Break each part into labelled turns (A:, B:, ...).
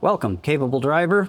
A: Welcome, capable driver.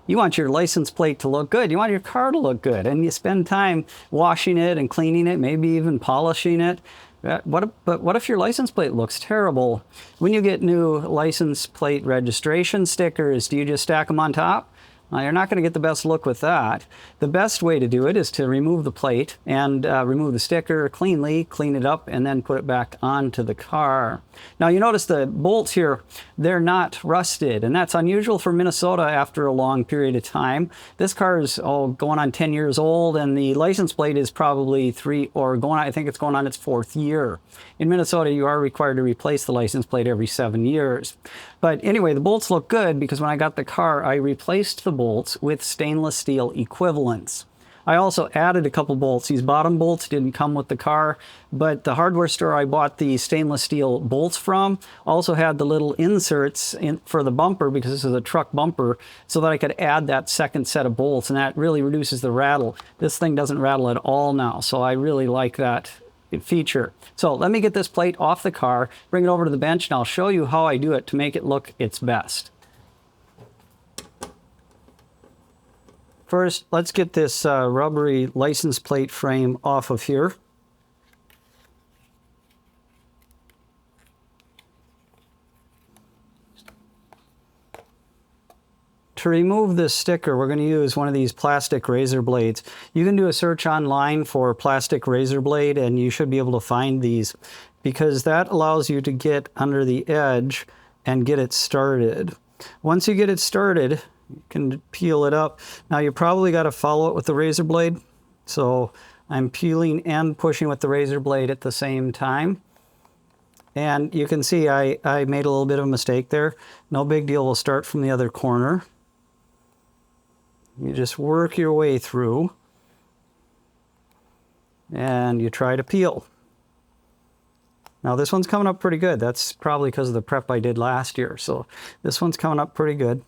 A: You want your license plate to look good. You want your car to look good. And you spend time washing it and cleaning it, maybe even polishing it. But what if your license plate looks terrible? When you get new license plate registration stickers, do you just stack them on top? Well, you're not going to get the best look with that. The best way to do it is to remove the plate and remove the sticker cleanly, clean it up, and then put it back onto the car. Now you notice the bolts here, they're not rusted, and that's unusual for Minnesota after a long period of time. This car is going on 10 years old, and the license plate is probably I think it's going on its 4th year. In Minnesota, you are required to replace the license plate every 7 years. But anyway, the bolts look good because when I got the car, I replaced the bolts with stainless steel equivalents. I also added a couple bolts. These bottom bolts didn't come with the car, but the hardware store I bought the stainless steel bolts from also had the little inserts for the bumper, because this is a truck bumper, so that I could add that second set of bolts, and that really reduces the rattle. This thing doesn't rattle at all now, so I really like that feature. So let me get this plate off the car, bring it over to the bench, and I'll show you how I do it to make it look its best. First, let's get this rubbery license plate frame off of here. To remove this sticker, we're going to use one of these plastic razor blades. You can do a search online for plastic razor blade and you should be able to find these, because that allows you to get under the edge and get it started. Once you get it started, you can peel it up. Now you probably got to follow it with the razor blade. So I'm peeling and pushing with the razor blade at the same time. And you can see I made a little bit of a mistake there. No big deal, we'll start from the other corner. You just work your way through and you try to peel. Now this one's coming up pretty good. That's probably because of the prep I did last year. So this one's coming up pretty good.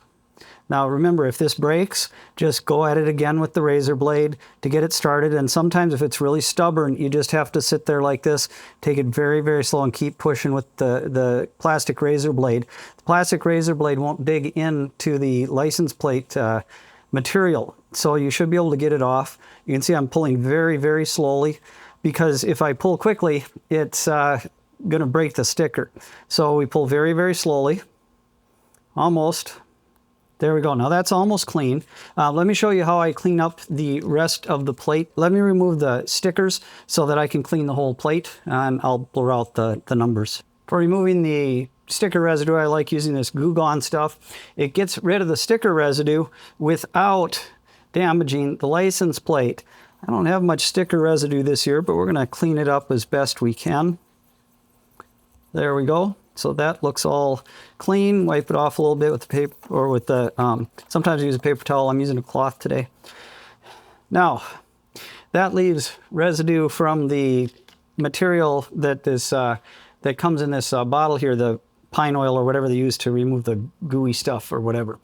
A: Now remember, if this breaks, just go at it again with the razor blade to get it started. And sometimes if it's really stubborn, you just have to sit there like this, take it very, very slow and keep pushing with the plastic razor blade. The plastic razor blade won't dig into the license plate material, so you should be able to get it off. You can see I'm pulling very, very slowly, because if I pull quickly, it's going to break the sticker. So we pull very, very slowly. Almost. There we go. Now that's almost clean. Let me show you how I clean up the rest of the plate. Let me remove the stickers so that I can clean the whole plate, and I'll blur out the numbers. For removing the sticker residue, I like using this Goo Gone stuff. It gets rid of the sticker residue without damaging the license plate. I don't have much sticker residue this year, but we're going to clean it up as best we can. There we go. So that looks all clean. Wipe it off a little bit with the paper, or with the, sometimes I use a paper towel. I'm using a cloth today. Now, that leaves residue from the material that is, that comes in this bottle here, the pine oil or whatever they use to remove the gooey stuff or whatever.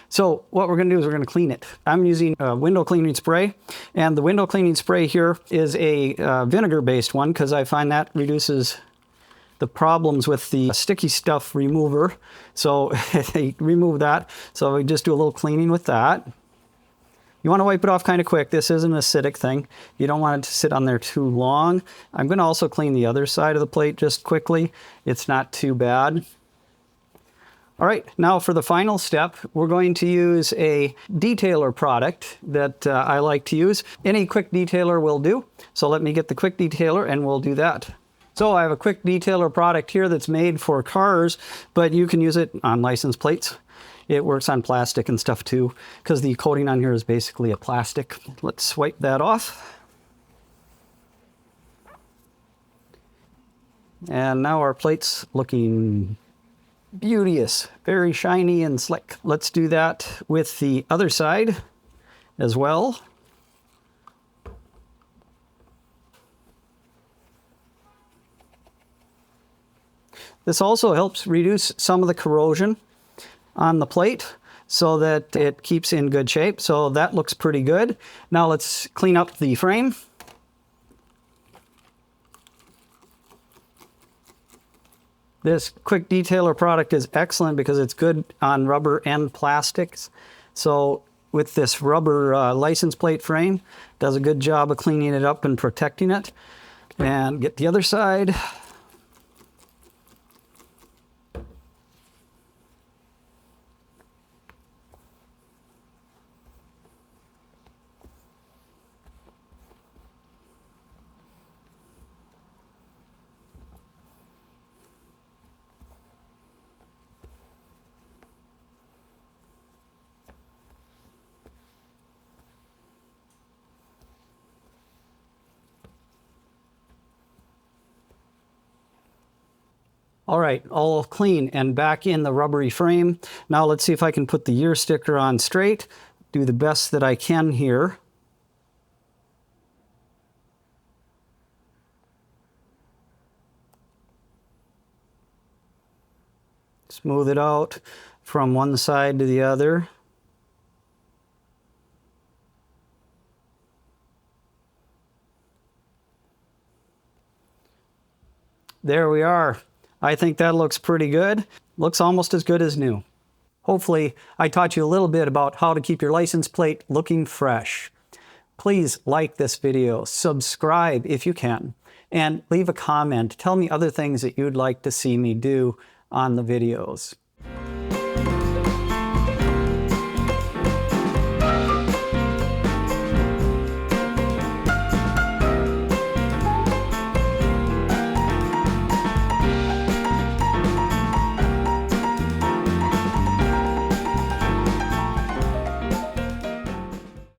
A: So what we're going to do is we're going to clean it. I'm using a window cleaning spray, and the window cleaning spray here is a vinegar-based one, because I find that reduces the problems with the sticky stuff remover. So they remove that. So we just do a little cleaning with that. You want to wipe it off kind of quick. This is an acidic thing. You don't want it to sit on there too long. I'm going to also clean the other side of the plate just quickly. It's not too bad. All right, now for the final step, we're going to use a detailer product that I like to use. Any quick detailer will do. So let me get the quick detailer and we'll do that. So I have a quick detailer product here that's made for cars, but you can use it on license plates. It works on plastic and stuff too, because the coating on here is basically a plastic. Let's wipe that off. And now our plate's looking beauteous, very shiny and slick. Let's do that with the other side as well. This also helps reduce some of the corrosion on the plate so that it keeps in good shape. So that looks pretty good. Now let's clean up the frame. This quick detailer product is excellent because it's good on rubber and plastics. So with this rubber license plate frame, does a good job of cleaning it up and protecting it. And get the other side. All right, all clean and back in the rubbery frame. Now let's see if I can put the year sticker on straight. Do the best that I can here. Smooth it out from one side to the other. There we are. I think that looks pretty good. Looks almost as good as new. Hopefully, I taught you a little bit about how to keep your license plate looking fresh. Please like this video, subscribe if you can, and leave a comment. Tell me other things that you'd like to see me do on the videos.